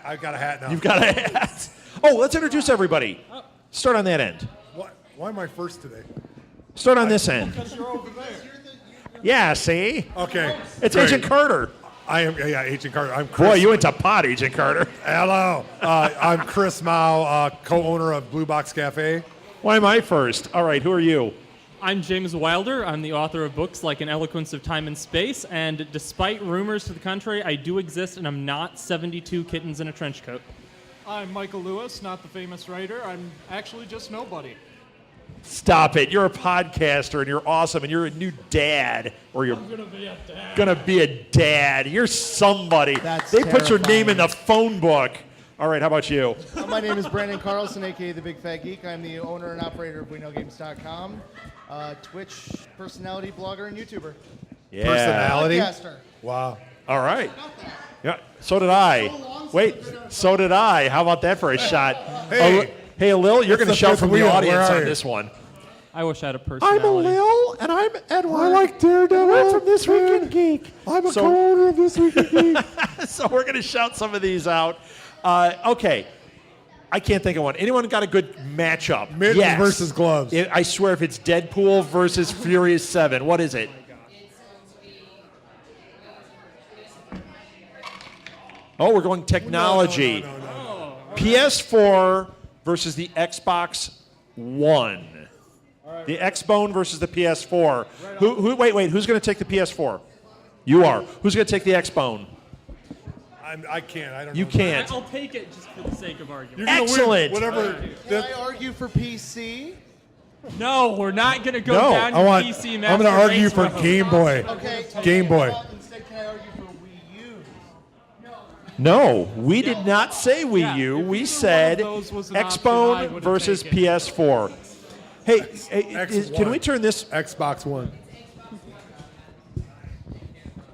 I've got a hat now. You've got a hat. Oh, let's introduce everybody. Start on that end. Why am I first today? Start on this end. Because you're over there. Yeah, see? Okay. It's great. Agent Carter. I am, Agent Carter. I'm Chris. Boy, you went to pot, Agent Carter. Hello. I'm Chris Mao, co-owner of Blue Box Cafe. Why am I first? All right, who are you? I'm James Wilder. I'm the author of books like An Eloquence of Time and Space, and despite rumors to the contrary, I do exist, and I'm not 72 kittens in a trench coat. I'm Michael Lewis, not the famous writer. I'm actually just nobody. Stop it. You're a podcaster, and you're awesome, and you're a new dad. Or you're I'm going to be a dad. going to be a dad. You're somebody. They put your name in the phone book. All right, how about you? My name is Brandon Carlson, a.k.a. The Big Fat Geek. I'm the owner and operator of WeKnowGames.com, Twitch personality, blogger, and YouTuber. Yeah. Personality? Podcaster. Wow. All right. Yeah, so did I. Wait, so did I. How about that for a shot? Hey, Lil, you're going to shout from the audience on this one. I wish I had a personality. I'm Lil, and I'm Edward. I like Daredevil. I'm from This Week in Geek. I'm a co-owner of This Week in Geek. So we're going to shout some of these out. Okay. I can't think of one. Anyone got a good matchup? Mittens versus gloves. I swear if it's Deadpool versus Furious 7, what is it? Oh, we're going technology. No. PS4 versus the Xbox One. The Xbone versus the PS4. Wait, who's going to take the PS4? You are. Who's going to take the Xbone? I can't. I don't know. You can't. I'll take it just for the sake of argument. You're gonna Excellent. Win whatever. Can I argue for PC? No, we're not going to go No, down I your want. PC I'm master going to argue race for road. Game Boy. Okay. Game Boy. Instead, can I argue for Wii U? No, we did not say Wii Yeah, U. if We either said one of those was an option, I Xbone would've versus taken it. PS4. Hey, X1. can we turn this? Xbox One.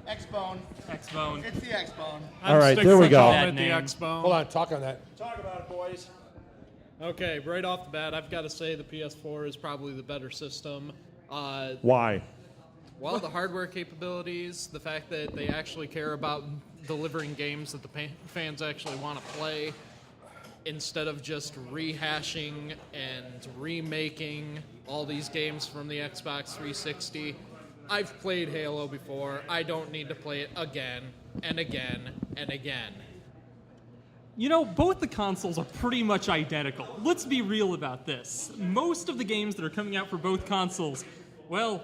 Xbone. Xbone. It's the Xbone. All right, there we go. At the Name. Xbone. Hold on. Talk on that. Talk about it, boys. Okay, right off the bat, I've got to say the PS4 is probably the better system. Why? Well, the hardware capabilities, the fact that they actually care about delivering games that the fans actually want to play, instead of just rehashing and remaking all these games from the Xbox 360. I've played Halo before. I don't need to play it again and again and again. You know, both the consoles are pretty much identical. Let's be real about this. Most of the games that are coming out for both consoles, well,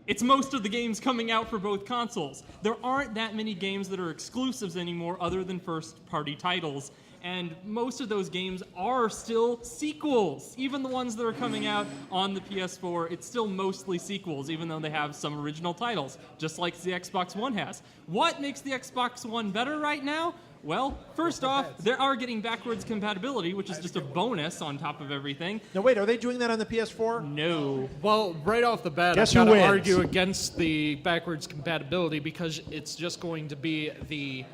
it's most of the games coming out for both consoles. There aren't that many games that are exclusives anymore other than first-party titles, and most of those games are still sequels. Even the ones that are coming out on the PS4, it's still mostly sequels, even though they have some original titles, just like the Xbox One has. What makes the Xbox One better right now? Well, first off, they are getting backwards compatibility, which is just a bonus on top of everything. Now, wait, are they doing that on the PS4? No. Well, right off the bat, Guess I've got who to wins? argue against the backwards compatibility because it's just going to be the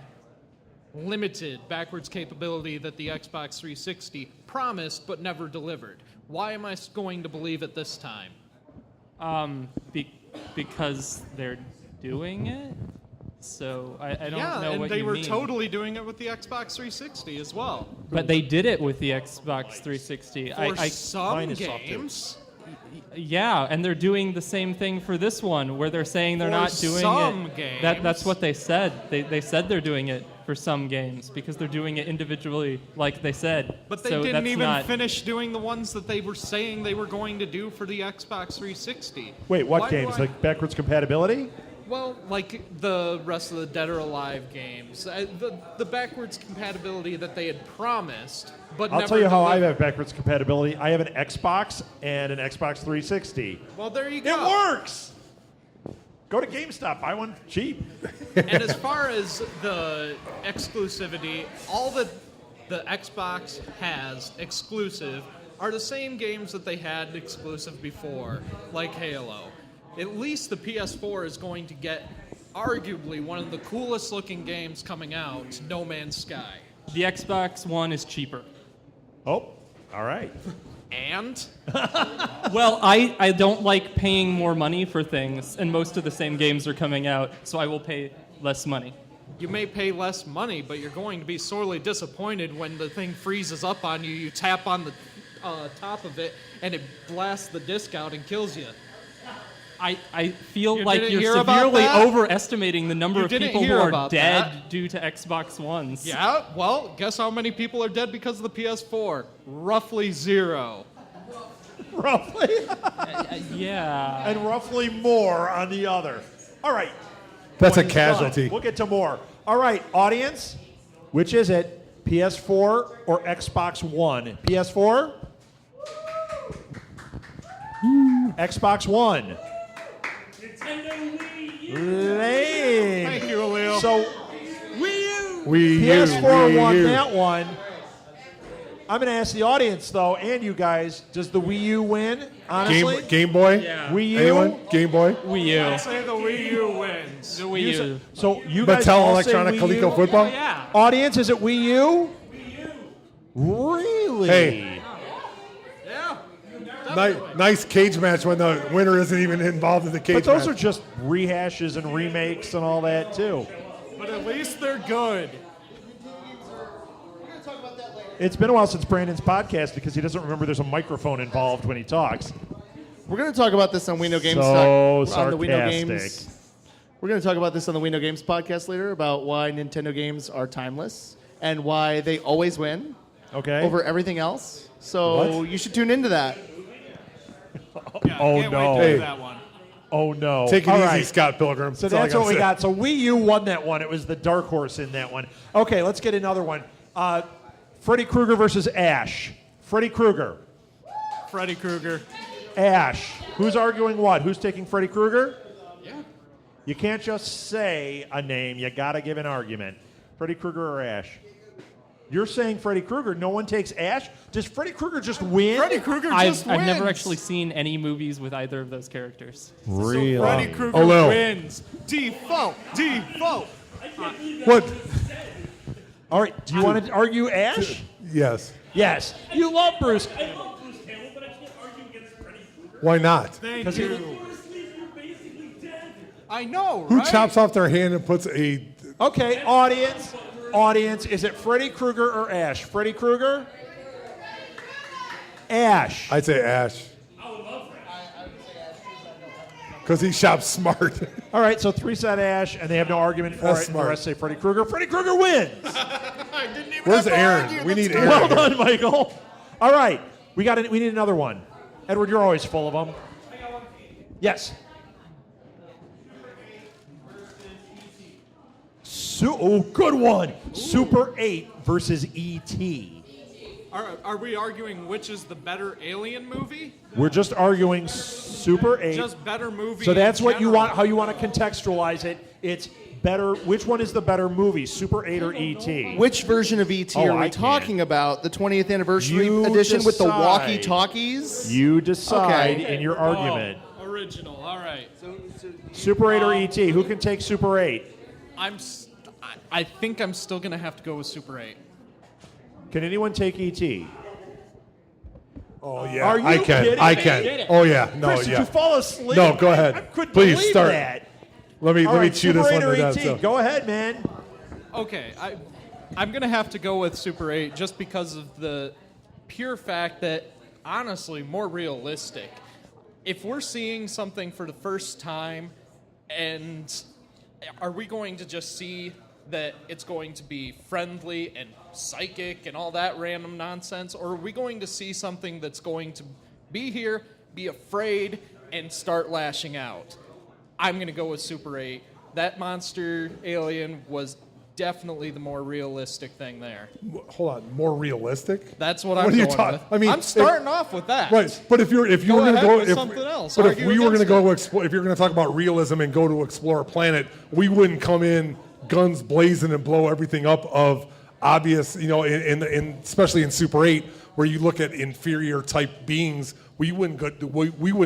limited backwards capability that the Xbox 360 promised but never delivered. Why am I going to believe it this time? Because they're doing it? So I don't know and what they you were mean. totally doing it with the Xbox 360 as well. But they did it with the Xbox 360. For some mine is soft, too. games, Yeah, and they're doing the same thing for this one, where they're saying they're For not doing some it. games. That's what they said. They said they're doing it for some games because they're doing it individually, like they said. but they So didn't that's even not, finish doing the ones that they were saying they were going to do for the Xbox 360. Wait, what Why do games? I- Like backwards compatibility? Well, like the rest of the Dead or Alive games, the backwards compatibility that they had promised, but I'll never tell you how I delivered. have backwards compatibility. I have an Xbox and an Xbox 360. Well, there you It go. works! Go to GameStop, buy one cheap. And as far as the exclusivity, all that the Xbox has exclusive are the same games that they had exclusive before, like Halo. At least the PS4 is going to get arguably one of the coolest looking games coming out, No Man's Sky. the Xbox One is cheaper. Oh, all right. And Well, I don't like paying more money for things, and most of the same games are coming out, so I will pay less money. you may pay less money, but you're going to be sorely disappointed when the thing freezes up on you. You tap on the top of it, and it blasts the disc out and kills you. I feel You like didn't you're hear about severely that? overestimating the number You of didn't people who hear are about dead that? due to Xbox Ones. Yeah, well, guess how many people are dead because of the PS4? Roughly 0. Roughly. Yeah. And roughly more on the other. All right. That's a Point is done. casualty. We'll get to more. All right, audience, which is it? PS4 or Xbox One? PS4? Xbox One. Lame. Thank you, Leo. So Wii U, PS4 Wii won U. that one. I'm going to ask the audience, though, and you guys, does the Wii U win, honestly? Game Boy? Yeah. Wii U? Anyone? Game Boy? Wii U. say the Wii U wins. The Wii U. So you guys Mattel all say Electronic Wii Coleco U? Football? Yeah. Audience, is it Wii U? Really? Hey. Yeah. Nice cage match when the winner isn't even involved in the cage But those match. are just rehashes and remakes and all that, too. But at least they're good. It's been a while since Brandon's podcast because he doesn't remember there's a microphone involved when he talks. We're going to talk about this on We Know Games. So on the We Know sarcastic. Games. We're going to talk about this on the We Know Games podcast later about why Nintendo games are timeless and why they always win Okay. over everything else. So What? you should tune into that. Yeah, Oh, can't no. wait to Hey. do that one. Oh, no. Take it All easy, right. Scott Pilgrim. So all I that's gotta what we say. got. So Wii U won that one. It was the dark horse in that one. Okay, let's get another one. Freddy Krueger versus Ash. Freddy Krueger. Freddy Krueger. Ash. Who's arguing what? Who's taking Freddy Krueger? Yeah. You can't just say a name. You got to give an argument. Freddy Krueger or Ash? You're saying Freddy Krueger. No one takes Ash? Does Freddy Krueger just win? Freddy Krueger I've just wins. never actually seen any movies with either of those characters. Really? So Freddy Krueger Oh, no. wins. Default. Default. What? All right. Do you want to argue Ash? Yes. Yes. You love Bruce. Why not? Thank you. I know, Who right? chops off their hand and puts a... Okay, audience. Audience, is it Freddy Krueger or Ash? Freddy Krueger? Ash. I'd say Ash. Because he shops smart. All right, so 3 said Ash, and they have no argument for That's it. smart. The rest say Freddy Krueger. Freddy Krueger wins. I didn't even Where's have to Aaron? argue. We That's need good. Aaron. Well done, Michael. All right, we need another one. Edward, you're always full of them. Yes. Good one. Super 8 versus E.T. Are we arguing which is the better Alien movie? We're just arguing Super 8. Just better movie. So that's in what you general. want. How you want to contextualize it? It's better. Which one is the better movie, Super 8 or E.T.? Which version of ET Oh, are I we talking about? The 20th anniversary You edition with the decide. walkie-talkies? You decide Okay. in your argument. Oh, original. All right. Super 8 or E.T. Who can take Super 8? I think I'm still gonna have to go with Super 8. Can anyone take E.T.? Oh, yeah. Are you I can. kidding I me? can. Oh, yeah. No, Chris, did yeah. you fall asleep? No, go ahead. I couldn't Please, believe start. that. Let me All right, chew this Super one 8 or to death. E.T. So. Go ahead, man. Okay, I'm gonna have to go with Super 8 just because of the pure fact that, honestly, more realistic. If we're seeing something for the first time, and are we going to just see that it's going to be friendly and psychic and all that random nonsense, or are we going to see something that's going to be here, be afraid, and start lashing out? I'm going to go with Super 8. That monster alien was definitely the more realistic thing there. Hold on. More realistic? That's what What I'm are you going talking? with. I mean, I'm starting off with that. Right, but if you were Go going to ahead go with something else. But if Argue we were going to against go if you're going to talk about realism and go to explore a planet, we wouldn't come in guns blazing and blow everything up of obvious, in especially in Super 8 where you look at inferior type beings. We wouldn't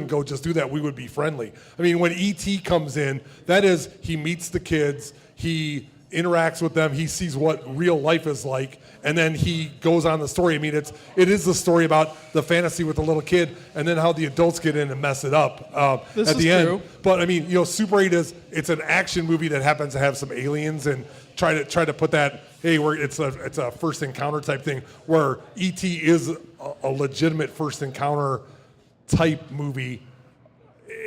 go just do that. We would be friendly. I mean, when E.T. comes in, that is he meets the kids. He interacts with them. He sees what real life is like, and then he goes on the story. I mean, it is the story about the fantasy with the little kid, and then how the adults get in and mess it up at the end. But I mean, Super 8 it's an action movie that happens to have some aliens, and try to put that, hey, it's a first encounter type thing, where E.T. is a legitimate first encounter type movie.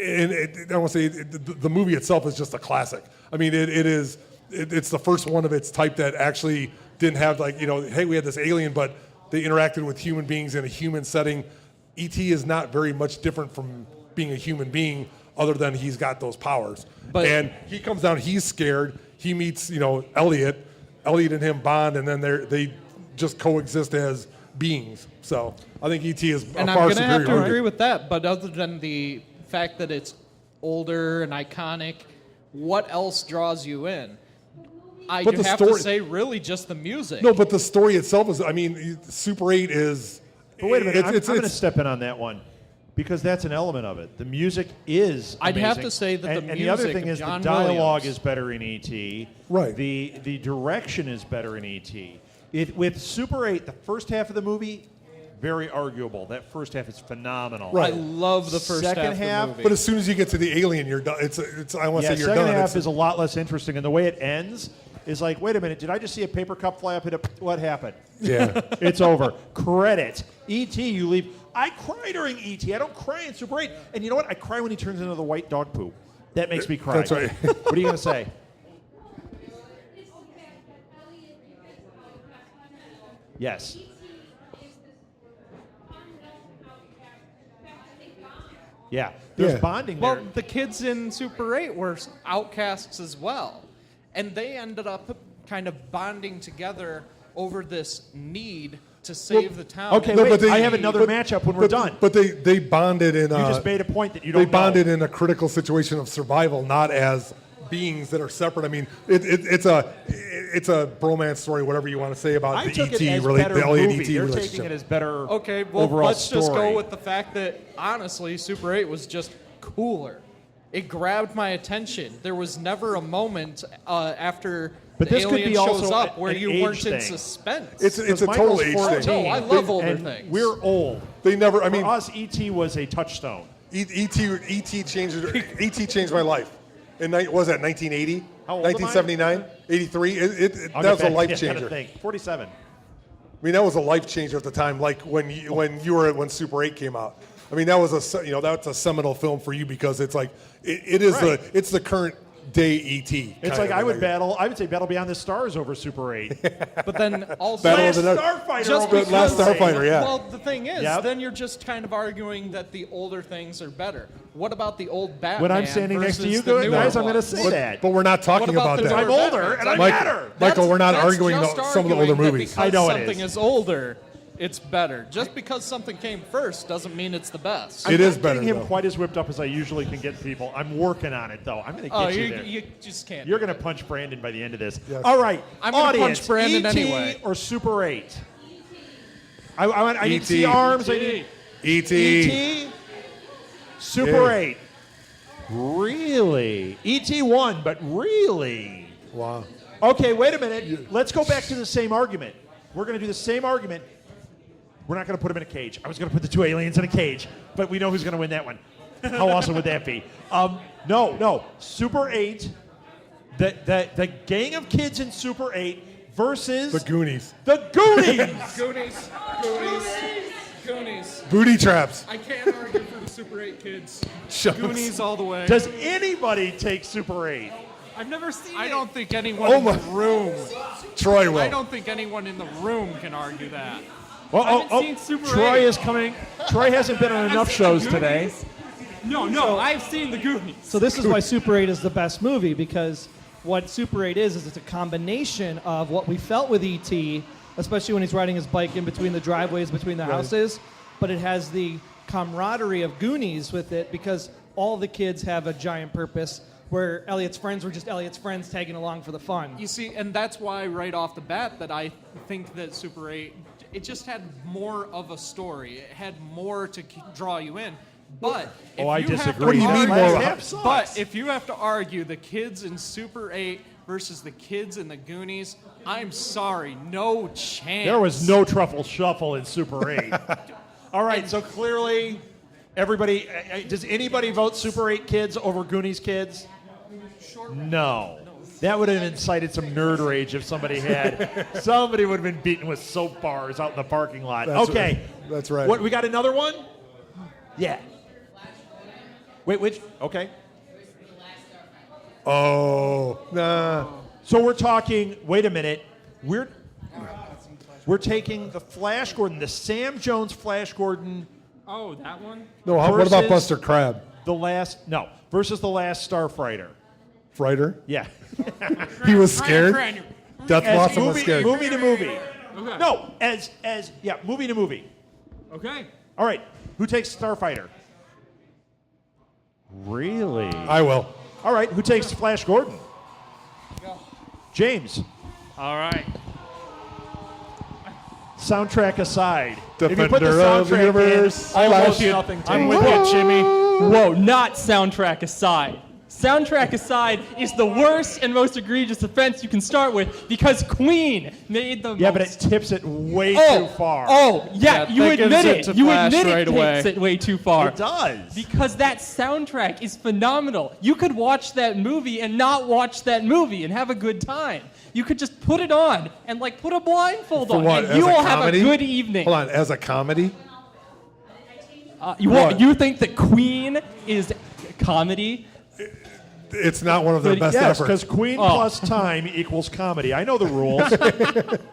And I want to say the movie itself is just a classic. I mean, it's the first one of its type that actually didn't have hey, we had this alien, but they interacted with human beings in a human setting. E.T. is not very much different from being a human being, other than he's got those powers. And he comes down, he's scared. He meets Elliot. Elliot and him bond, and then they just coexist as beings. So I think E.T. is and a far I'm superior gonna have to movie. agree with that. But other than the fact that it's older and iconic, what else draws you in? I But do the have story- to say, really, just the music. No, but the story itself is, I mean, Super 8 is... But wait a minute, I'm going to it's step in on that one, because that's an element of it. The music is I'd have amazing. to say that the and the other music thing of is John the dialogue Williams. is better in E.T. Right. The direction is better in E.T. With Super 8, the first half of the movie, very arguable. That first half is phenomenal. Right. I love the first Second half of half, the movie. But as soon as you get to the alien, you're done. It's I want to Yeah, say you're second done. half It's- is a lot less interesting, and the way it ends is like, wait a minute, did I just see a paper cup fly up and what happened? Yeah. It's over. Credit. E.T., you leave. I cry during E.T. I don't cry in Super 8. And you know what? I cry when he turns into the white dog poo. That makes me cry. That's right. What are you going to say? Yes. Yeah. There's Yeah. bonding there. Well, the kids in Super 8 were outcasts as well. And they ended up kind of bonding together over this need to save the town. okay, No, wait. but they- I have another but- matchup when we're done. But they bonded in... You just made a point that you don't They bonded know. in a critical situation of survival, not as beings that are separate. I mean, it's a bromance story, whatever you want to say about I the took it E.T. as the better alien movie. E.T. They're relationship. taking it as better Okay, well, overall let's just story. go with the fact that, honestly, Super 8 was just cooler. It grabbed my attention. There was never a moment after But the this could alien be shows also up where an you age weren't in thing. suspense. It's a total Michael's age 14, thing. No, I love older and things. We're old. They never... I mean, For us, E.T. was a touchdown. E.T. changed my life. In what was that, 1980? How old am I? 1979? 83? I'll that get was a back life to you. I gotta changer. think. 47. I mean, that was a life changer at the time. Like when Super 8 came out. I mean, that was that's a seminal film for you, because it's like it is Right. it's the current day E.T. It's like I would say Battle Beyond the Stars over Super 8. But then also, Battle of Last the Net- Starfighter just over because, Last Starfighter, yeah. Well, the thing is, Yep. then you're just kind of arguing that the older things are better. What about the old Batman? When I'm standing next to versus you the newer guys, I'm going to ones? say that. But we're not talking What about the that. newer I'm older, Batmans? and I'm Michael, better. Michael, we're not That's arguing just some of the older arguing that movies. Because I know it something is. is older, it's better. Just because something came first doesn't mean it's the best. It is I'm better, getting him though. quite as whipped up as I usually can get people. I'm working on it, though. I'm going to get Oh, you there. you just can't. You're going to punch Brandon by the end of this. Yes. All right. I'm gonna audience, punch Brandon E.T. anyway. or Super 8? I need to see E.T.. arms. I need E.T. E.T. Super Yeah. 8. Really? E.T. won, but really? Wow. Okay, wait a minute. Let's go back to the same argument. We're going to do the same argument. We're not going to put them in a cage. I was going to put the two aliens in a cage, but we know who's going to win that one. How awesome would that be? No. Super 8, the gang of kids in Super 8 versus The Goonies. the Goonies. Goonies. Booty traps. I can't argue for the Super 8 kids. Shucks. Goonies all the way. Does anybody take Super 8? I've never seen I it. don't think anyone Oh in the my- room. Troy will. I don't think anyone in the room can argue that. Well, I haven't seen Super Troy 8. is coming. Troy hasn't been on enough shows today. No, I've seen the Goonies. So this is why Super 8 is the best movie, because what Super 8 is it's a combination of what we felt with E.T., especially when he's riding his bike in between the driveways, between the houses, but it has the camaraderie of Goonies with it, because all the kids have a giant purpose, where Elliot's friends were just Elliot's friends tagging along for the fun. You see, and that's why right off the bat that I think that Super 8, it just had more of a story. It had more to draw you in. But if I you have to disagree. What do you mean argue- more? Last half sucks. But if you have to argue the kids in Super 8 versus the kids in the Goonies, I'm sorry, no chance. There was no truffle shuffle in Super 8. All right, so clearly, everybody, does anybody vote Super 8 kids over Goonies kids? No. That would have incited some nerd rage if somebody had. Somebody would have been beaten with soap bars out in the parking lot. Okay. That's right. What, we got another one? Yeah. Wait, which? Okay. Oh, nah. So we're talking, wait a minute, we're taking the Flash Gordon, the Sam Jones Flash Gordon. Oh, that one? No, what about Versus- Buster Crab? Versus the last Starfighter. Frighter? Yeah. He was scared? Death As Blossom was movie, scared. movie to movie. Okay. No, movie to movie. Okay. All right, who takes Starfighter? Really? I will. All right, who takes Flash Gordon? James. All right. Soundtrack aside, if you put the Defender of the soundtrack universe. in, almost Flash. nothing. I'm with you, Jimmy. Whoa, not soundtrack aside. Soundtrack aside is the worst and most egregious offense you can start with because Queen made the Yeah, but most... it tips it way too far. Oh, yeah, Yeah, you that gives admit it it. to You Flash admit right it away. takes it way too far. It does. Because that soundtrack is phenomenal. You could watch that movie and not watch that movie and have a good time. You could just put it on and like put a blindfold For on, what? and As you a will have a comedy? good evening. Hold on, as a comedy? You you think that Queen is comedy? It's not one of their best Yes, efforts. because Queen plus time equals comedy. I know the rules.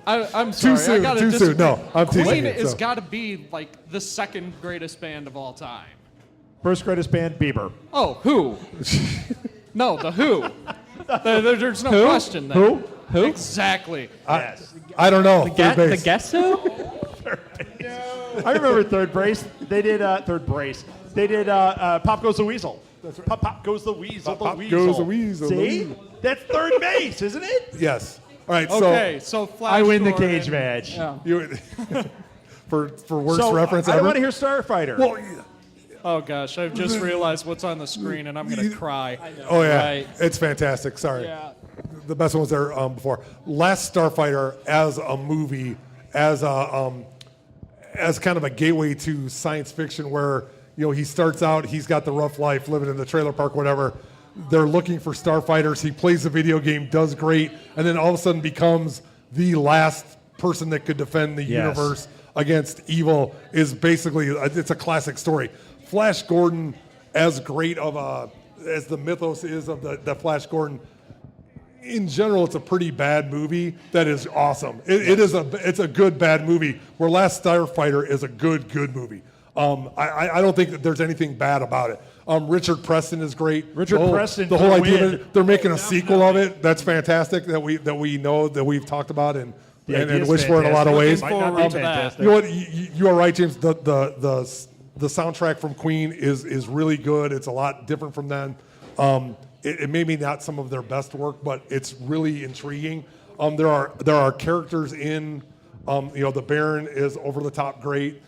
I'm sorry. soon, I gotta too soon. disagree. No, I'm teasing Queen you, has so. got to be like the second greatest band of all time. First greatest band, Bieber. Oh, who? No, the Who. There's no question there. Who? Who? Exactly. Yes. I don't know. The Third base. Guess Who? I remember Third Brace. They did Third Brace. They did Pop Goes the Weasel. That's right. Pop Goes the Weasel. Pop the Goes Weasel. the Weasel, the See? Weasel. That's third base, isn't it? Yes. All right, Okay, so Flash I win the Gordon- cage match. Yeah. so you, for worst So reference I ever. want to hear Starfighter. Well, Oh gosh, I've just realized what's on the screen and I'm gonna cry. oh yeah, Right. it's fantastic. Sorry, Yeah. the best one was there before. Last Starfighter as a movie, as kind of a gateway to science fiction, where he starts out, he's got the rough life, living in the trailer park, whatever. They're looking for starfighters. He plays the video game, does great, and then all of a sudden becomes the last person that could defend the Yes. universe against evil. Is basically it's a classic story. Flash Gordon, as great of as the mythos is of the Flash Gordon, in general, it's a pretty bad movie that is awesome. It's a good bad movie. Where Last Starfighter is a good movie. I don't think that there's anything bad about it. Richard Preston is great. Richard Preston the whole could idea win. they're making a sequel of it. That's fantastic. That we know that we've talked about and idea wish is for in a lot of ways. fantastic. Might not be Forward to that. fantastic. You know what? You are right, James. The soundtrack from Queen is really good. It's a lot different from then. It may be not some of their best work, but it's really intriguing. There are characters in. The Baron is over the top great.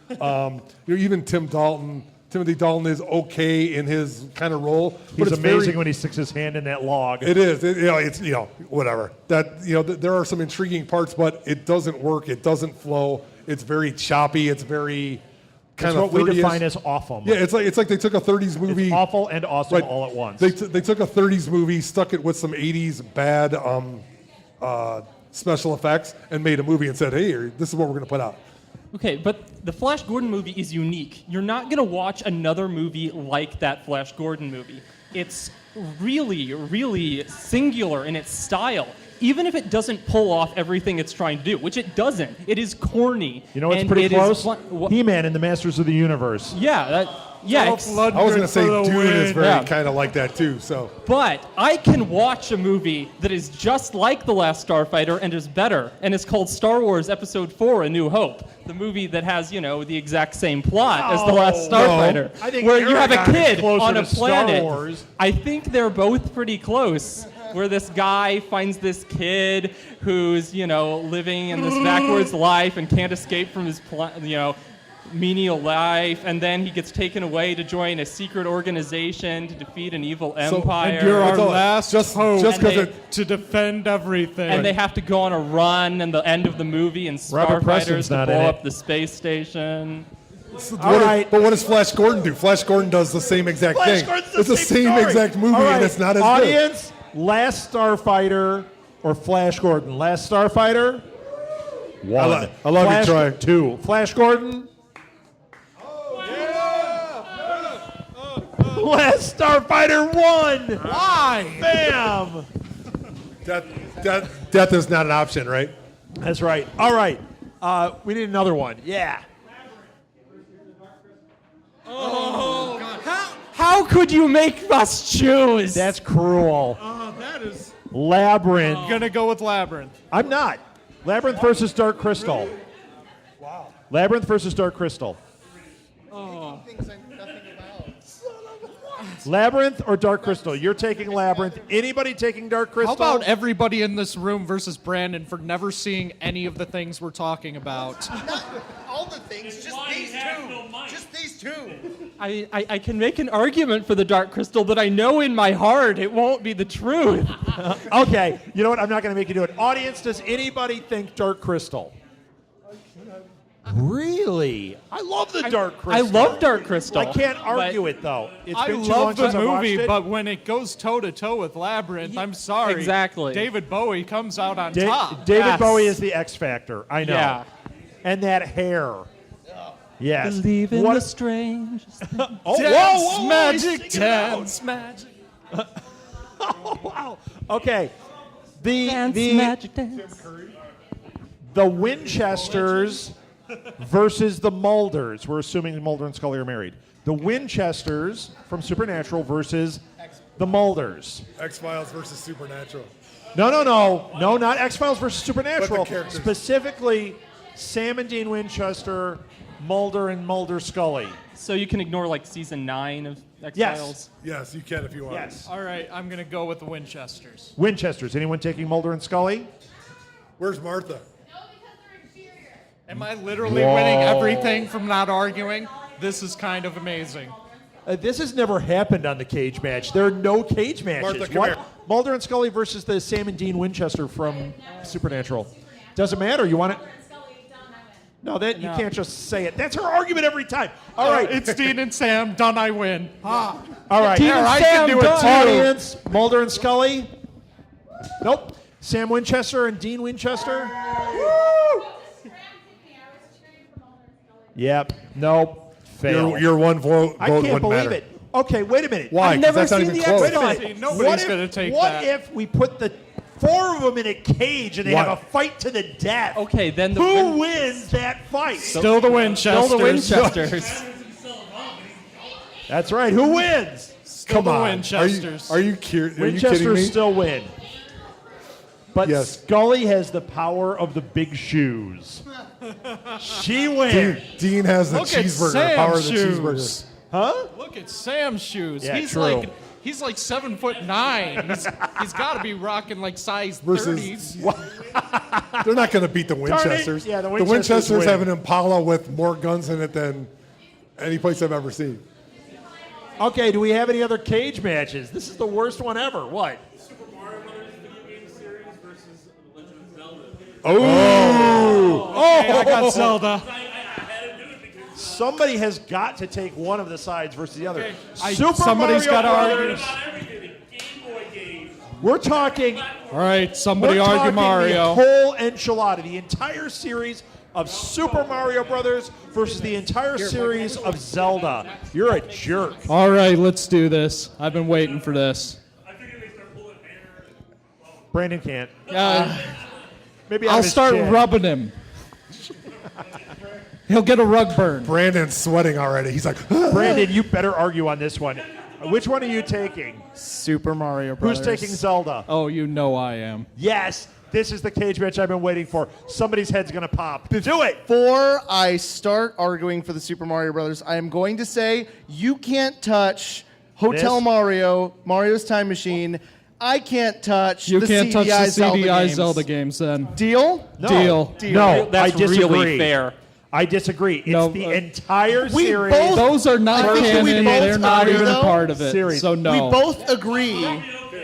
Even Timothy Dalton is okay in his kind of role. But He's it's amazing very, when he sticks his hand in that log. It is. It's whatever. That there are some intriguing parts, but it doesn't work. It doesn't flow. It's very choppy. It's very kind That's of what we 30s. define as awful. Yeah, it's like they took a 30s movie. It's awful and awesome Right. all at once. They took a 30s movie, stuck it with some 80s bad special effects, and made a movie and said, "Hey, this is what we're going to put out." Okay, but the Flash Gordon movie is unique. You're not going to watch another movie like that Flash Gordon movie. It's really, really singular in its style. Even if it doesn't pull off everything it's trying to do, which it doesn't. It is corny. You know what's and pretty it is close? wha- He-Man and the Masters of the Universe. Yeah, I was going to say Dune is very Yeah. kind of like that too. So But I can watch a movie that is just like The Last Starfighter and is better, and it's called Star Wars Episode 4: A New Hope, the movie that has, the exact same plot as The Last No. Starfighter, I think where you have a Aragon is kid closer on a to Star planet. Wars. I think they're both pretty close, where this guy finds this kid who's, living in this backwards life and can't escape from his menial life, and then he gets taken away to join a secret organization to defeat an evil empire. And you're our last hope just And they- to defend everything. and they have to go on a run in the end of the movie and Robert Preston's starfighters to not blow in it. up the space station. But what does Flash Gordon do? Flash Gordon does the same exact Flash thing. Gordon's It's the same story. exact movie, All right, and it's not as good. audience, Last Starfighter or Flash Gordon? Last Starfighter? One. I love Flash you, Troy. Two. Flash Gordon? Last Starfighter won. Why? Bam. Death is not an option, right? That's right. All right. We need another one. Yeah. How could you make us choose? That's cruel. That is Labyrinth. gonna go with Labyrinth. I'm not. Labyrinth versus Dark Crystal. Wow. Labyrinth versus Dark Crystal. Things I know nothing about. Labyrinth or Dark Crystal? You're taking Labyrinth. Anybody taking Dark How Crystal? about everybody in this room versus Brandon for never seeing any of the things we're talking about? Not all the things, just these two. Just these two. I can make an argument for the Dark Crystal, but I know in my heart it won't be the truth. Okay, you know what? I'm not going to make you do it. Audience, does anybody think Dark Crystal? Really? I love the Dark I Crystal. love Dark Crystal. I can't but argue it, though. It's I been too long love the since I've watched movie, it. but when it goes toe to toe with Labyrinth, I'm sorry. Exactly. David Bowie comes out on top. David Yes. Bowie is the X Factor. I know. Yeah. And that hair. Yes. Believe in What- the strange. Oh, Dance whoa, magic, he's singing it out. dance magic. Oh, wow. Okay. Dance The magic dance. Winchesters versus the Mulders. We're assuming Mulder and Scully are married. The Winchesters from Supernatural versus the Mulders. X-Files versus Supernatural. No, not X-Files versus Supernatural. But the characters. Specifically, Sam and Dean Winchester, Mulder and Mulder Scully. So you can ignore like season 9 of X-Files? Yes, you can if you want. Yes. All right, I'm going to go with the Winchesters. Winchesters. Anyone taking Mulder and Scully? Where's Martha? Am I literally winning everything from not arguing? This is kind of amazing. This has never happened on the cage match. There are no cage matches. Martha, come here. Mulder and Scully versus the Sam and Dean Winchester from Supernatural. Doesn't matter. You want it? No, that you can't just say it. That's her argument every time. All right. It's Dean and Sam. Done, I win. All right. Dean and I Sam, can do it done. too. Audience, Mulder and Scully. Nope. Sam Winchester and Dean Winchester. Woo! Yep. Nope. Fail. Your one vote I can't wouldn't believe matter. it. Okay, wait a minute. Why? I've 'Cause never that's not seen even the close. Wait a X-Files. minute. Nobody's What if- gonna take what that. if we put the 4 of them in a cage and they Why? have a fight to the death? Okay, then the Who wins that fight? Still the Winchesters. Still the Winchesters. That's right. Who wins? Still the Come on. Winchesters. Are you kidding me? Winchesters still win. But Yes. Scully has the power of the big shoes. She wins. Dean has the Look at cheeseburger. Sam's Power of the shoes. cheeseburger. Huh? Look at Sam's shoes. Yeah, he's true. like 7'9". He's got to be rocking like size Versus- 30s. They're not going to beat the it. Winchesters. Yeah, the the Winchesters Winchesters win. have an Impala with more guns in it than any place I've ever seen. Okay, do we have any other cage matches? This is the worst one ever. What? Hey, I got Zelda. Somebody has got to take one of the sides versus the other. Somebody's got to argue. We're talking. All right, somebody We're argue talking Mario. the whole enchilada, the entire series of Super Mario Brothers versus the entire series of Zelda. You're a jerk. All right, let's do this. I've been waiting for this. Brandon can't. Maybe I'll start rubbing him. He'll get a rug burn. Brandon's sweating already. He's like, Brandon, you better argue on this one. Which one are you taking? Super Mario Brothers. Who's taking Zelda? Oh, you know I am. Yes, this is the cage match I've been waiting for. Somebody's head's gonna pop. Do it. Before I start arguing for the Super Mario Brothers, I am going to say you can't touch Hotel This? Mario, Mario's Time Machine. I can't touch You the can't touch CDI the Zelda CDI games. Zelda games then. Deal? No. Deal. Deal. No, That's I disagree. really fair. I disagree. It's No, the entire we series. both- Those are not I think we canon. both They're not agree, even a though. part of it. Series. So no. We both agree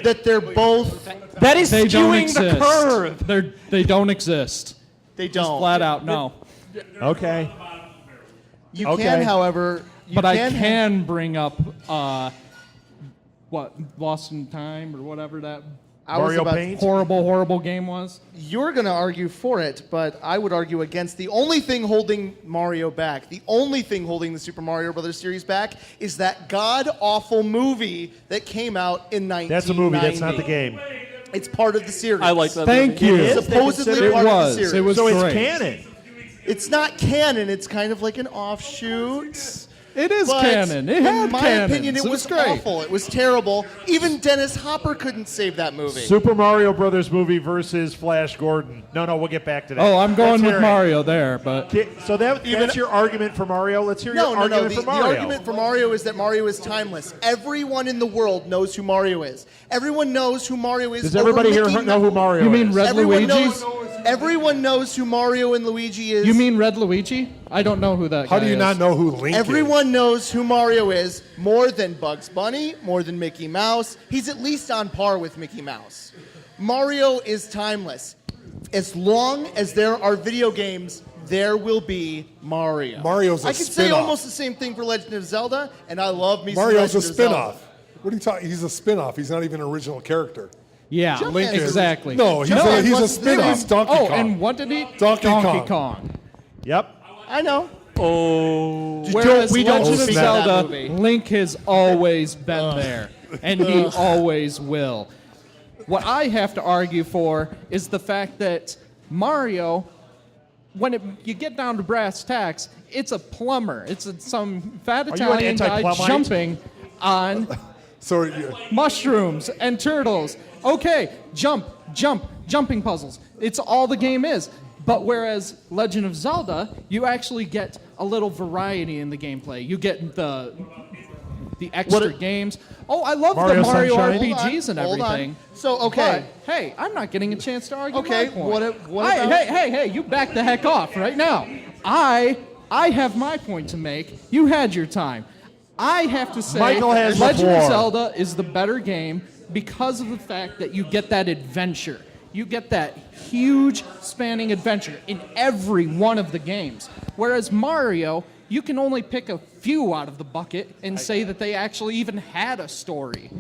that they're both. That is They don't skewing exist. the curve. They don't exist. They don't. Flat out, no. Okay. You Okay. can, however. But I can bring up what Lost in Time or whatever that Mario Paint. horrible game was. You're going to argue for it, but I would argue against. The only thing holding Mario back, the only thing holding the Super Mario Brothers series back, is that god-awful movie that came out in 1990. That's a movie. That's not the game. It's part of the series. I like that. Thank movie. you. It is? Supposedly They part of the was. series. It was So great. it's canon. It's not canon. It's kind of like an offshoot. It is But canon. It had in my cannons. opinion, it was great. awful. It was terrible. Even Dennis Hopper couldn't save that movie. Super Mario Brothers movie versus Flash Gordon. No, we'll get back to that. Oh, I'm going Let's with hear it. Mario there, but Okay, so that's your argument for Mario. Let's hear No, your no, no. argument The for Mario. argument for Mario is that Mario is timeless. Everyone in the world knows who Mario is. Everyone knows who Mario is. Does everybody over here Mickey know who Mario you mean is? Red Everyone Luigi? everyone knows who Mario and Luigi is. You mean Red Luigi? I don't know who that guy How do you is. not know who Link is? Everyone knows who Mario is more than Bugs Bunny, more than Mickey Mouse. He's at least on par with Mickey Mouse. Mario is timeless. As long as there are video games, there will be Mario. Mario's a I could say spin-off. almost the same thing for Legend of Zelda, and I love me some Mario's a Legend of Zelda. spin-off. What are you talking? He's a spin-off. He's not even an original character. Yeah, Link is- exactly. No, he's No, a what's the spin-off. difference? Donkey Oh, Kong. and what did he? Donkey Kong. Kong. Yep. I know. Whereas we don't Legend of speak that Zelda, movie. Link has always been there, and he always will. What I have to argue for is the fact that Mario, when you get down to brass tacks, it's a plumber. It's some fat you an Italian guy anti-Plumite? jumping on So mushrooms and turtles. Okay, jumping puzzles. It's all the game is. But whereas Legend of Zelda, you actually get a little variety in the gameplay. You get the extra games. Oh, I love Mario the Mario Sunshine? RPGs and Hold on. everything. So, okay. But, hey, I'm not getting a chance to argue Okay, my point. what about- Hey, you back the heck off right now. I have my point to make. You had your time. I have to say Michael has the Legend of floor. Zelda is the better game because of the fact that you get that adventure. You get that huge spanning adventure in every one of the games. Whereas Mario, you can only pick a few out of the bucket and say that they actually even had a story.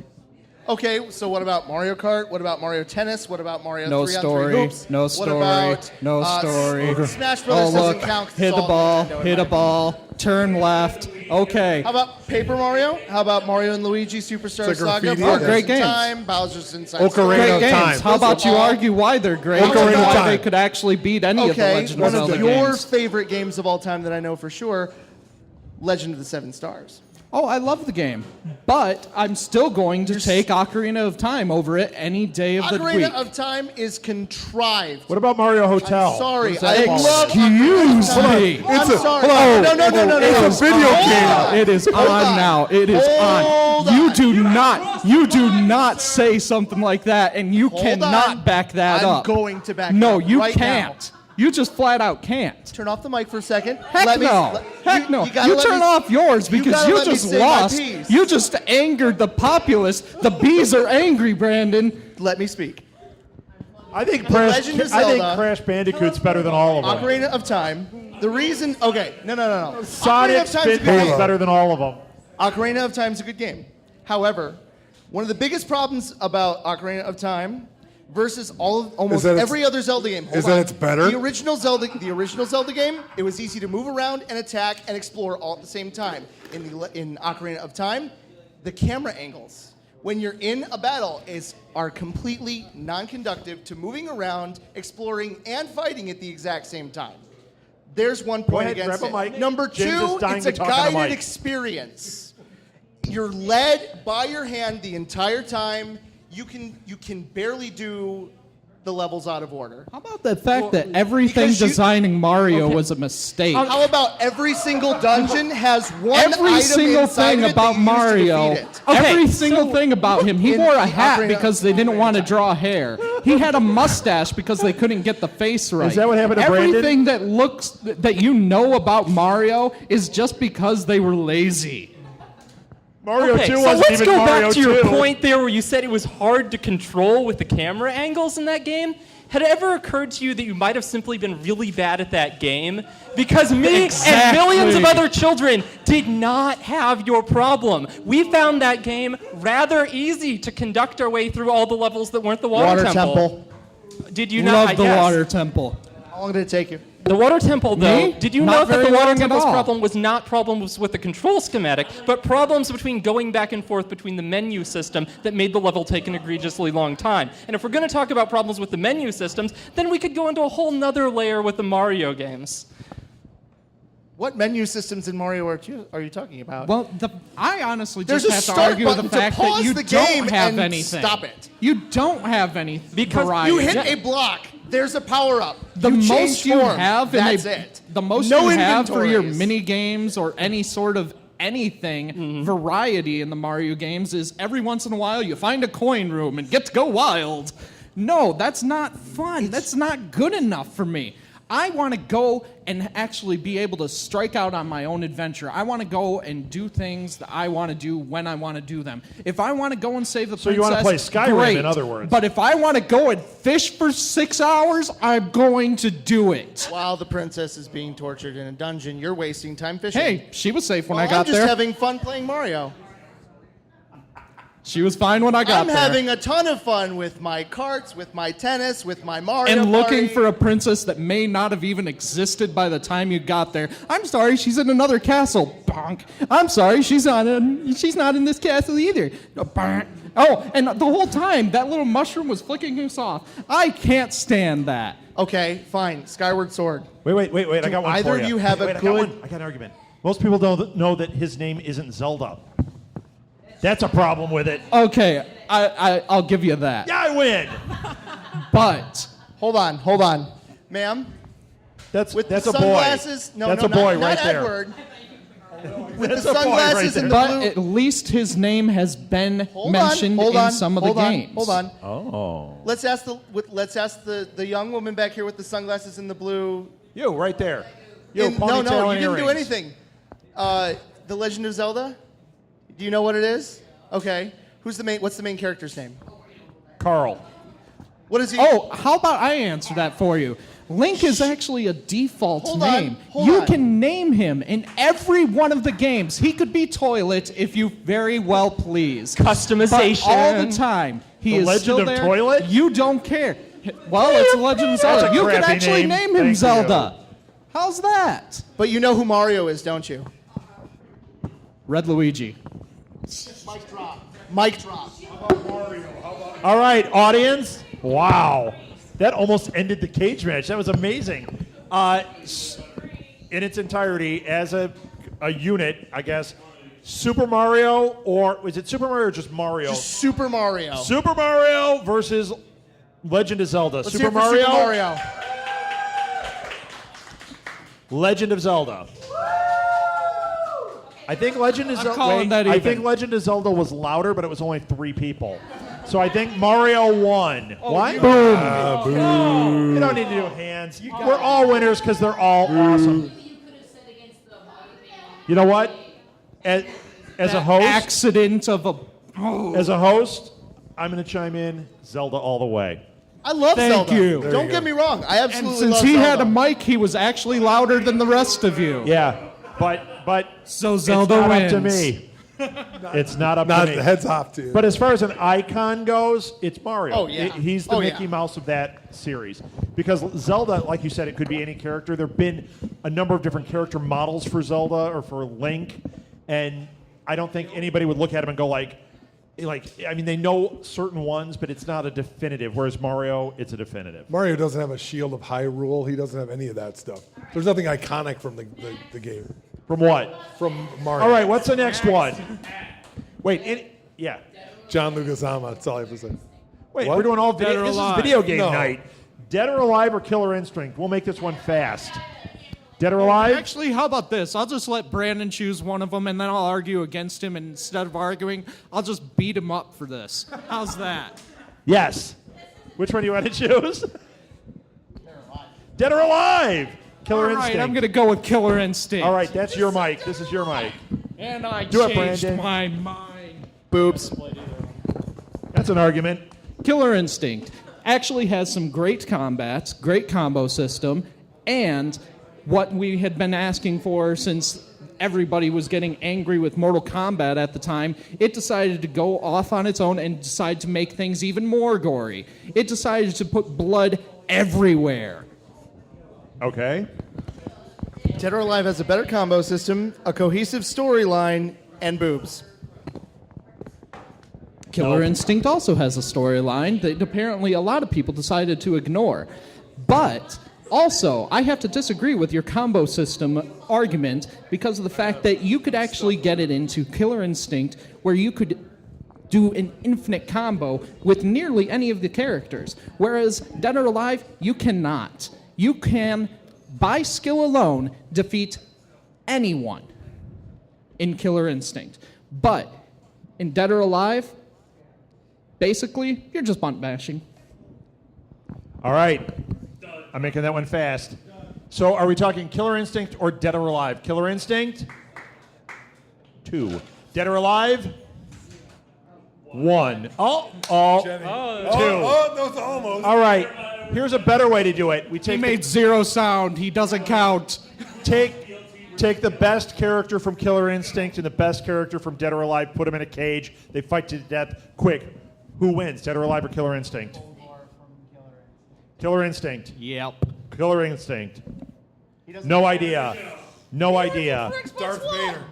Okay, so what about Mario Kart? What about Mario Tennis? What about Mario No 3 on story. 3 hoops? No What story. about, No story. Smash Oh, Brothers look, doesn't count. 'cause hit it's the all ball, Nintendo in hit my a ball, turn left. Okay. How about Paper Mario? How about Mario and Luigi Superstar It's a Saga? graffiti. Partners Great in games. Time, Bowser's Inside Ocarina Story. Great of games. Time. How about you argue why they're great and Ocarina of why Time. they could actually beat any of the Okay, Legend of one of Zelda your games? favorite games of all time that I know for sure, Legend of the Seven Stars. Oh, I love the game, but I'm still going to take Ocarina of Time over it any day of the week. Ocarina of Time is contrived. What about Mario Hotel? I'm sorry. What is that I called? love Ocarina of Excuse Time. me. I'm sorry. Hello. No. It's a video game. It is on now. It is Hold on. on. You do not say something like that, and you Hold cannot on. back that I'm up. going to back it No, up you right can't. You just flat out can't. now. Turn off the mic for a second. Heck Let me- no. let- Heck no. gotta You let turn me- off yours because gotta you let me just say my lost. piece. You just angered the populace. The bees are angry, Brandon. Let me speak. I think Legend of Zelda. Crash Bandicoot's better than all of them. Ocarina of Time. The reason. Okay. No. Ocarina Sonic of Time's a good Spinball's game. better than all of them. Ocarina of Time's a good game. However, one of the biggest problems about Ocarina of Time versus almost that it's- every other Zelda game. Hold is that on. it's better? The original Zelda game, it was easy to move around and attack and explore all at the same time. In Ocarina of Time, the camera angles when you're in a battle are completely non-conductive to moving around, exploring, and fighting at the exact same time. There's one point ahead, against grab a it. mic. Number James two, is dying it's to a talk on the guided mic. experience. You're led by your hand the entire time. You can barely do the levels out of order. How about the fact that everything because you- designing Mario was a mistake? How about every single dungeon has one Every item single inside thing of it about that you use to Mario, defeat it? every Okay, single so- thing about him, he In wore a the hat Ocarina- because they didn't want to draw hair. He had a mustache because they couldn't get the face right. Is that what happened to Brandon? Everything that you know about Mario is just because they were lazy. Mario Okay, 2 so wasn't let's even go Mario back to your 2. point there where you said it was hard to control with the camera angles in that game. Had it ever occurred to you that you might have simply been really bad at that game? Because me and millions of other children did not have your problem. We found that game rather easy to conduct our way through all the levels that weren't the water temple. Did you not? Love the yes. water temple. How long did it take you? The water temple, though, Me? did you Not know that very the water long at temple's all. problem was not problems with the control schematic, but problems between going back and forth between the menu system that made the level take an egregiously long time? And if we're going to talk about problems with the menu systems, then we could go into a whole nother layer with the Mario games. What menu systems in Mario are you talking about? Well, I honestly There's just a have to start argue with the button to fact that pause you the game don't have and anything. stop it. You don't have any Because variety. you hit a block. There's a power up. The you most change you form. have That's in it. The most No you have for your inventories. mini games or any sort of anything variety in the Mario games is every once in a while you find a coin room and get to go wild. No, that's not fun. That's not good enough for me. I want to go and actually be able to strike out on my own adventure. I want to go and do things that I want to do when I want to do them. If I want to go and save the princess, you want to play Skyrim, great. in other words. But if I want to go and fish for 6 hours, I'm going to do it. While the princess is being tortured in a dungeon, you're wasting time fishing. Hey, she was safe when Well, I got I'm just there. having fun playing Mario. She was fine when I got I'm there. having a ton of fun with my carts, with my tennis, with my Mario and looking Party. for a princess that may not have even existed by the time you got there. I'm sorry, she's in another castle. Bonk. I'm sorry, she's not in this castle either. Bonk. Oh, and the whole time that little mushroom was flicking us off. I can't stand that. Okay, fine. Skyward Sword. Wait. I got one either for of you. you have a I got good- one. I got an argument. Most people don't know that his name isn't Zelda. That's a problem with it. Okay, I'll give you that. Yeah, I win. But Hold on. Ma'am, That's with that's the a boy. sunglasses. No, that's no, a boy not, right not there. Edward. With That's the a boy sunglasses right and the but blue. at least his name has been mentioned hold in on, some of hold the on, games. Hold on. Oh. Let's ask the young woman back here with the sunglasses and the blue. You right there. You No, ponytail you and didn't do earrings. anything. The Legend of Zelda. Do you know what it is? Okay. What's the main character's name? Carl. What is he? Oh, how about I answer that for you? Link is actually a default Hold on, name. hold You on. can name him in every one of the games. He could be Toilet if you very well please. Customization. But all the time, he The is Legend still of there. Toilet? You don't care. Well, it's a Legend of Zelda. a You can crappy actually name. name him Thank Zelda. How's that? But you know who Mario is, don't you? Red Luigi. Mic drop. All right, audience. Wow. That almost ended the cage match. That was amazing. In its entirety, as a unit, I guess, Super Mario, or was it Super Mario or just Mario? Just Super Mario. Super Mario versus Legend of Zelda. Let's hear it for Super Mario. Legend of Zelda. I think Legend of Zelda. calling that I even. think Legend of Zelda was louder, but it was only 3 people. So I think Mario won. What? Boom. You don't need to do hands. We're all winners because they're all awesome. You know what? As a host, Accident of a. as a host, I'm going to chime in. Zelda all the way. I love Thank Zelda. you. Don't get me wrong. I And absolutely since love he Zelda. had a mic, he was actually louder than the rest of you. Yeah, but So it's Zelda not wins. up to me. It's not up Not to me. heads off to you. But as far as an icon goes, it's Mario. Oh, yeah. He's the Oh, Mickey yeah. Mouse of that series. Because Zelda, like you said, it could be any character. There have been a number of different character models for Zelda or for Link, and I don't think anybody would look at him and go like, I mean, they know certain ones, but it's not a definitive. Whereas Mario, it's a definitive. Mario doesn't have a Shield of Hyrule. He doesn't have any of that stuff. There's nothing iconic from the game. From what? From Mario. All right, what's the next one? Wait, yeah. John Leguizamo. That's all I have to say. Wait, What? we're doing all Dead video. or This is Alive? video game No. night. Dead or Alive or Killer Instinct? We'll make this one fast. Dead or Alive? Actually, how about this? I'll just let Brandon choose one of them, and then I'll argue against him. And instead of arguing, I'll just beat him up for this. How's that? Yes. Which one do you want to choose? Dead or Alive. Killer All right, Instinct. I'm going to go with Killer Instinct. All right, that's your mic. This is your mic. And I Do it, changed Brandon. my mind. Boobs. That's an argument. Killer Instinct actually has some great combats, great combo system, and what we had been asking for since everybody was getting angry with Mortal Kombat at the time, it decided to go off on its own and decide to make things even more gory. It decided to put blood everywhere. Okay. Dead or Alive has a better combo system, a cohesive storyline, and boobs. Killer Instinct also has a storyline that apparently a lot of people decided to ignore. But also, I have to disagree with your combo system argument because of the fact that you could actually get it into Killer Instinct where you could do an infinite combo with nearly any of the characters. Whereas Dead or Alive, you cannot. You can, by skill alone, defeat anyone in Killer Instinct. But in Dead or Alive, basically, you're just bunt bashing. All right. I'm making that one fast. So are we talking Killer Instinct or Dead or Alive? Killer Instinct? 2. Dead or Alive? 1. Oh. 2. Oh, that was almost. All right. Here's a better way to do it. We He take made zero sound. He doesn't count. take the best character from Killer Instinct and the best character from Dead or Alive, put them in a cage. They fight to death. Quick. Who wins, Dead or Alive or Killer Instinct? Killer Instinct. Yep. Killer Instinct. No idea. No idea. Darth Vader.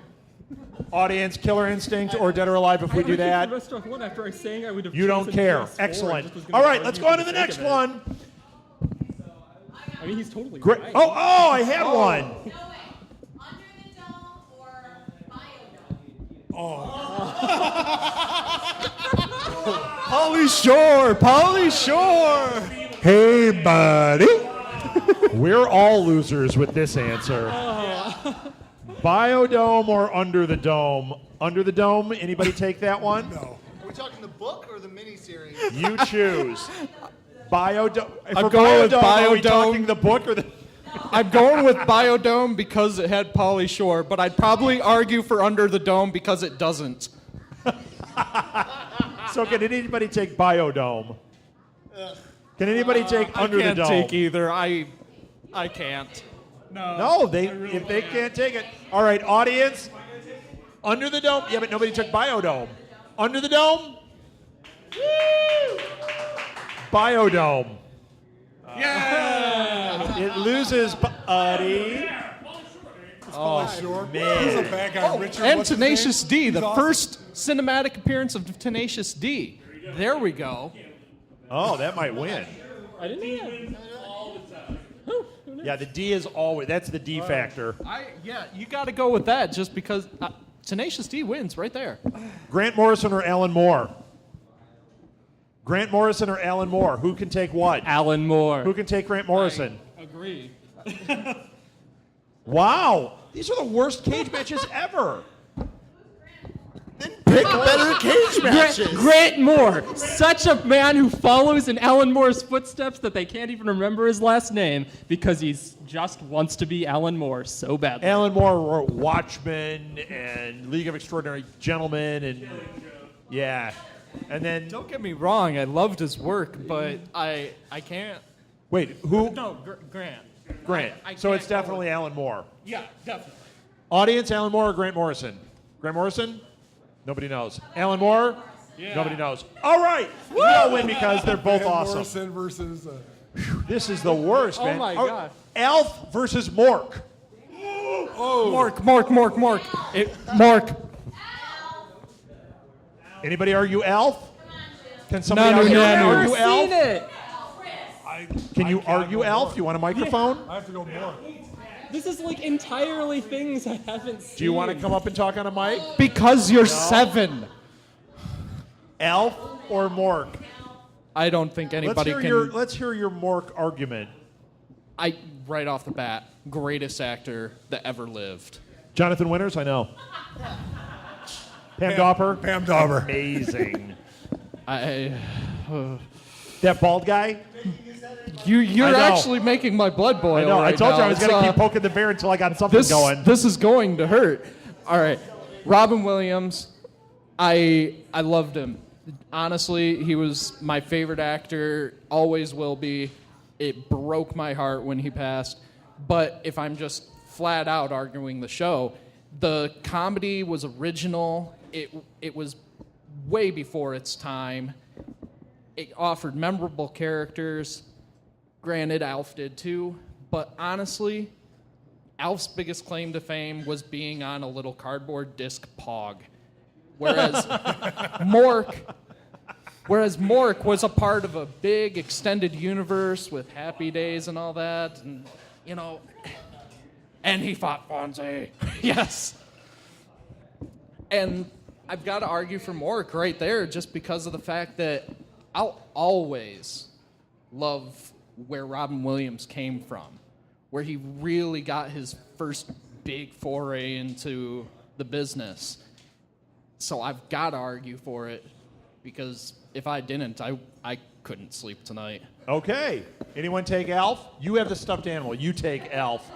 Audience, Killer Instinct or Dead or Alive if we do that. Restaurant 1 after I sang I would have You don't chosen care. PS4 and Excellent. just was gonna All right, argue let's go for on to the sake next of it. one. I mean, he's totally Great. right. Oh, I had one. No way. Under the Dome or Biodome? Pauly Shore. Hey, buddy. We're all losers with this answer. Biodome or Under the Dome? Under the Dome, anybody take that one? No. Are we talking the book or the miniseries? You choose. Biodome. I'm going with Are we Biodome. talking the book or the... I'm going with Biodome because it had Pauly Shore, but I'd probably argue for Under the Dome because it doesn't. So can anybody take Biodome? Can anybody take Under the I can't Dome? take either. I can't. No, if they can't take it. All right, audience. Under the Dome. Yeah, but nobody took Biodome. Under the Dome. Woo! Biodome. Yeah. It loses, buddy. Sure. man. He's a bad guy. Richard, And what's his Tenacious name? D, He's the awesome. first cinematic appearance of Tenacious D. There we go. Oh, that might win. I didn't know. Yeah, the D is always, that's the D factor. Yeah, you got to go with that just because Tenacious D wins right there. Grant Morrison or Alan Moore? Grant Morrison or Alan Moore? Who can take what? Alan Moore. Who can take Grant Morrison? Agree. Wow. These are the worst cage matches ever. Pick better cage matches. Grant Moore, such a man who follows in Alan Moore's footsteps that they can't even remember his last name because he's just wants to be Alan Moore so badly. Alan Moore wrote Watchmen and League of Extraordinary Gentlemen and yeah. And then Don't get me wrong, I loved his work, but I can't. wait, who? No, Grant. Grant. I So can't it's go definitely Alan Moore. Yeah, definitely. Audience, Alan Moore or Grant Morrison? Grant Morrison? Nobody knows. Alan Moore? Yeah. Nobody knows. All right. We all win because they're both Van awesome. Morrison versus. This is the worst, man. my God. Alf versus Mork. Mork. Mork. Anybody argue Alf? Can somebody Nanu, argue, nanu. argue Alf? Seen it. Can you argue Alf? You want a microphone? I have to go more. This is like entirely things I haven't seen. Do you want to come up and talk on a mic? Because you're 7. Alf or Mork? I don't think anybody can. Let's hear your Mork argument. Right off the bat, greatest actor that ever lived. Jonathan Winters, I know. Pam Dopper? Pam Dauber. Amazing. That bald guy? You're I know. actually making my blood boil. I know. I right told you now. I was It's, going to keep poking the bear until I got something going. This is going to hurt. All right, Robin Williams. I loved him. Honestly, he was my favorite actor. Always will be. It broke my heart when he passed. But if I'm just flat out arguing the show, the comedy was original. It was way before its time. It offered memorable characters. Granted, Alf did too. But honestly, Alf's biggest claim to fame was being on a little cardboard disc Pog. Whereas Mork was a part of a big extended universe with Happy Days and all that. And, and he fought Fonzie. Yes. And I've got to argue for Mork right there just because of the fact that I'll always love where Robin Williams came from, where he really got his first big foray into the business. So I've got to argue for it because if I didn't, I couldn't sleep tonight. Okay. Anyone take Alf? You have the stuffed animal. You take Alf.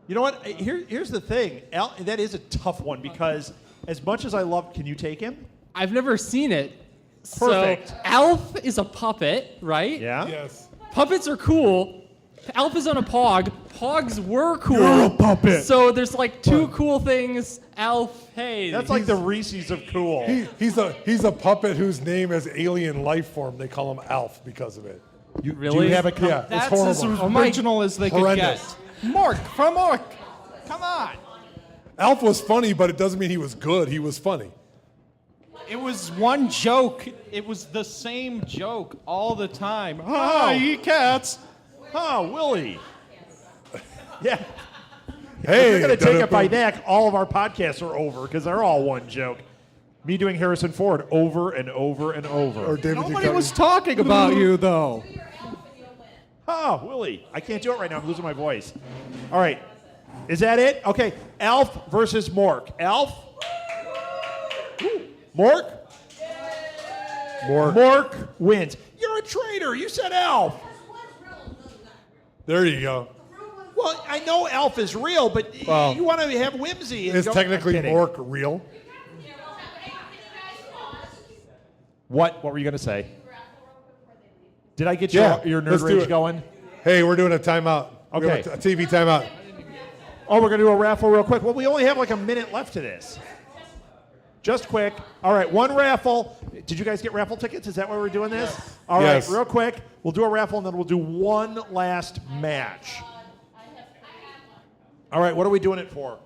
You know what? Here's the thing. That is a tough one because as much as I love... Can you take him? I've never seen it. Perfect. So Alf is a puppet, right? Yeah? Yes. Puppets are cool. Alf is on a Pog. Pogs were cool. You're a puppet. So there's like two cool things. Alf, hey. That's like the Reese's of cool. He's a puppet whose name is alien life form. They call him Alf because of it. really? Do you have a... Yeah, it's That's horrible. as Oh my- original as they could Horrendous. get. Mork, from Mork. Come on. Alf was funny, but it doesn't mean he was good. He was funny. It was one joke. It was the same joke all the time. Ah, eat cats. Oh, Willie. Yeah. Hey, If you're going to take it by da-da-da. neck, all of our podcasts are over because they're all one joke. Me doing Harrison Ford over and over and over. Or David Nobody Duchovny. was talking about you, though. Oh, Willie. I can't do it right now. I'm losing my voice. All right. Is that it? Okay. Alf versus Mork. Alf? Ooh. Mork? Mork wins. You're a traitor. You said Alf. There you go. Well, I know Alf is real, but Well, you want to have whimsy. And Is go- technically I'm kidding. Mork real? What were you going to say? Did I get Yeah, your nerd let's do rage it. going? Hey, we're doing a timeout. We Okay. have a TV timeout. Oh, we're going to do a raffle real quick. Well, we only have like a minute left to this. Just quick. All right, one raffle. Did you guys get raffle tickets? Is that why we're doing this? All right, Yes. real quick. We'll do a raffle, and then we'll do one last match. All right, what are we doing it for?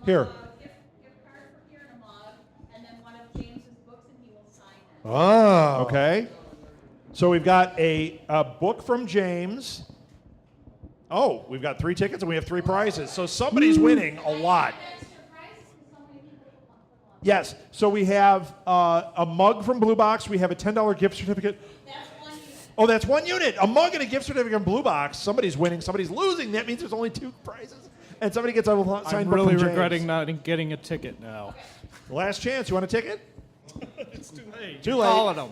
Here. Ah. Okay. So we've got a book from James. Oh, we've got 3 tickets, and we have 3 prizes. So somebody's winning a lot. Yes. So we have a mug from Blue Box. We have a $10 gift certificate. Oh, that's 1 unit. A mug and a gift certificate from Blue Box. Somebody's winning. Somebody's losing. That means there's only 2 prizes. And somebody gets a signed book I'm from really James. regretting not getting a ticket now. Last chance. You want a ticket? It's too late. Too late. Calling them.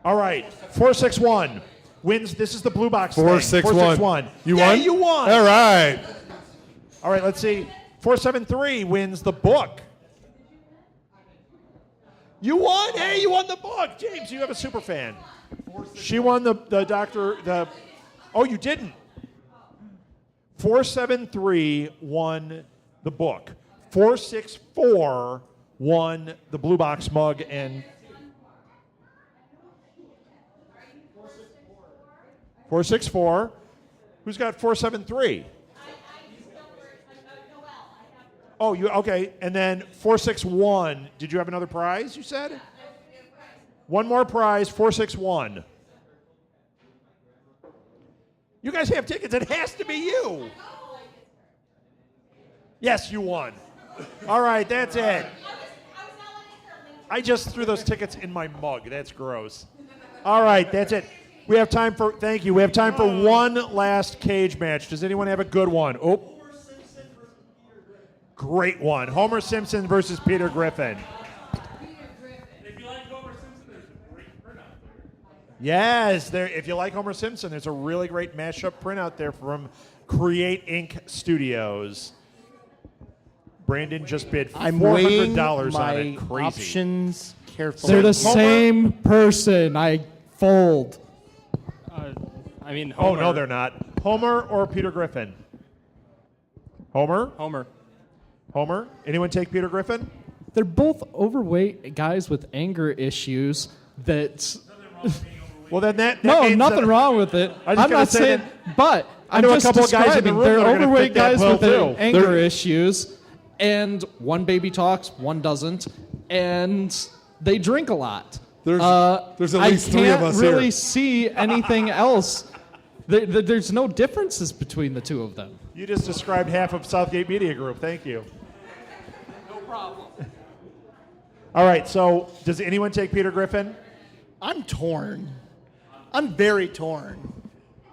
All right. 461 wins. This is the Blue Box thing. 461. You Yeah, won? you won. All right. All right, let's see. 473 wins the book. You won. Hey, you won the book. James, you have a super fan. She won the doctor. Oh, you didn't. 473 won the book. 464 won the Blue Box mug and 464. Who's got 473? Oh, you okay? And then 461. Did you have another prize? You said. One more prize. 461. You guys have tickets. It has to be you. Yes, you won. All right, that's it. I just threw those tickets in my mug. That's gross. All right, that's it. We have time for, thank you. We have time for one last cage match. Does anyone have a good one? Oh. Great one. Homer Simpson versus Peter Griffin. If you like Yes, there. If you like Homer Simpson, there's a really great mashup print out there from Create Inc. Studios. Brandon just bid I'm weighing $400 my on it. Crazy. options carefully. They're the Homer? same person. I fold. I mean, Oh Homer. no, they're not. Homer or Peter Griffin? Homer. Homer. Homer. Anyone take Peter Griffin? They're both overweight guys with anger issues that. Well, then that No, means nothing that- wrong with it. I was I'm gonna not say saying, that- but I'm know a just couple of guys in the describing room they're that are gonna overweight fit that guys bill, with their too. anger issues, and one baby talks, one doesn't, and they drink a lot. There's at least I three of can't us really here. see anything else. There's no differences between the two of them. You just described half of Southgate Media Group. Thank you. No problem. All right. So, does anyone take Peter Griffin? I'm torn. I'm very torn.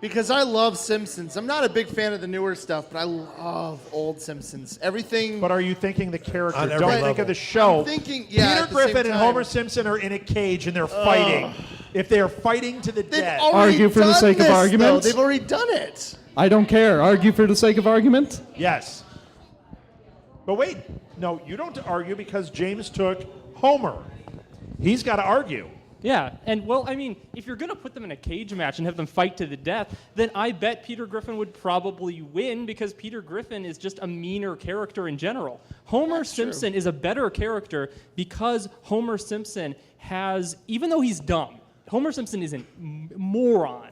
Because I love Simpsons. I'm not a big fan of the newer stuff, but I love old Simpsons. Everything. But are you thinking the character? On every Don't level. think of the show. I'm thinking, yeah, Peter at the same Griffin and time. Homer Simpson are in a cage and they're fighting. If they are fighting to the They've death, already Argue for the done sake of this, argument? though. They've already done it. I don't care. Argue for the sake of argument? yes. But wait, no, you don't argue because James took Homer. He's got to argue. Yeah, and well, I mean, if you're going to put them in a cage match and have them fight to the death, then I bet Peter Griffin would probably win because Peter Griffin is just a meaner character in general. Homer Simpson is a better character because Homer Simpson has, even though he's dumb, Homer Simpson is a moron.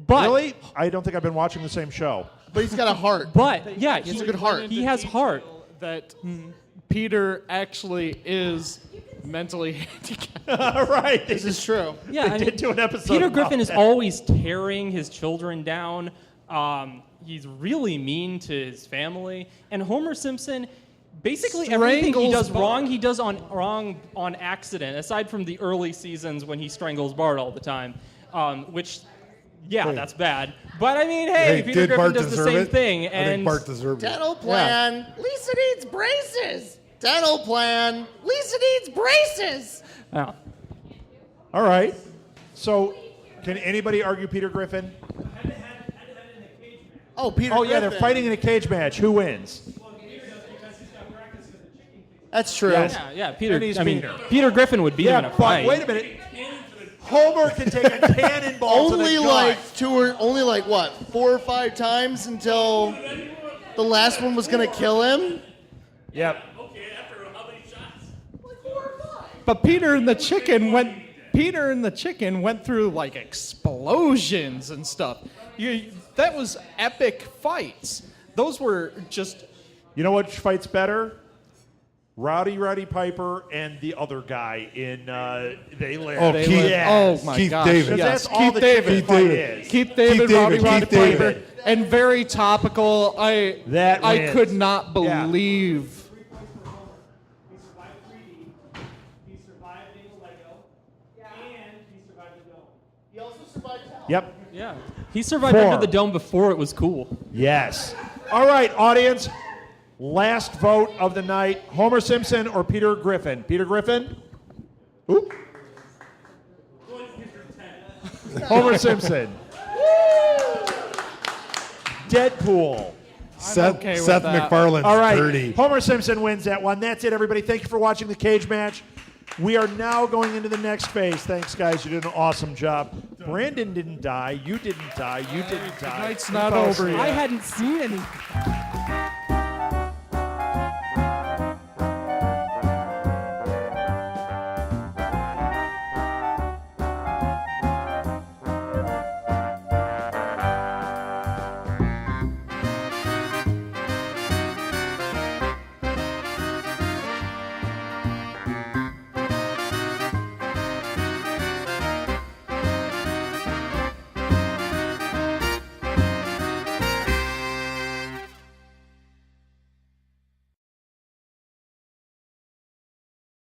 But, Really? I don't think I've been watching the same show. But he's got a heart. But, yeah, He has a good heart. He has heart. That Peter actually is mentally handicapped. Right. This is true. Yeah, They did do an episode Peter about Griffin is that. always tearing his children down. He's really mean to his family. And Homer Simpson, basically everything he Strangles does Bart. wrong, he does on accident. Aside from the early seasons when he strangles Bart all the time, which, yeah, that's bad. But I mean, hey, Peter did Griffin Bart does the deserve same it? thing. I And think Bart deserved it. Dental plan. Lisa needs braces. Dental plan. Lisa needs braces. yeah. All right. So, can anybody argue Peter Griffin? Oh, Peter Oh, yeah, they're Griffin. fighting in a cage match. Who wins? That's true. Yes. Yeah, Peter. And he's I mean, meaner. Peter Griffin would beat him in a but fight. wait a minute. Homer can take a cannonball to Only the like gut. only like what, 4 or 5 times until the last one was gonna kill him. Yep. But Peter and the chicken went through like explosions and stuff. That was epic fights. Those were just You know what fights better? Roddy Piper and the other guy in They Live. Oh, They Keith, live- oh my Keith gosh. David. That's Yes, all Keith the David. chicken Keith fight David. is. Keith David, Keith David, Roddy Keith Piper, David. and very topical. I Wins. could not Yeah. believe. Yep. Yeah. He survived 4. under the dome before it was cool. Yes. All right, audience. Last vote of the night. Homer Simpson or Peter Griffin? Peter Griffin? Oop. Homer Simpson. Deadpool. Seth, okay with Seth that. MacFarlane's All right. dirty. Homer Simpson wins that one. That's it, everybody. Thank you for watching the cage match. We are now going into the next phase. Thanks, guys. You did an awesome job. Brandon didn't die. You didn't die. You didn't die. night's You not fell over asleep. yet. I hadn't seen anything.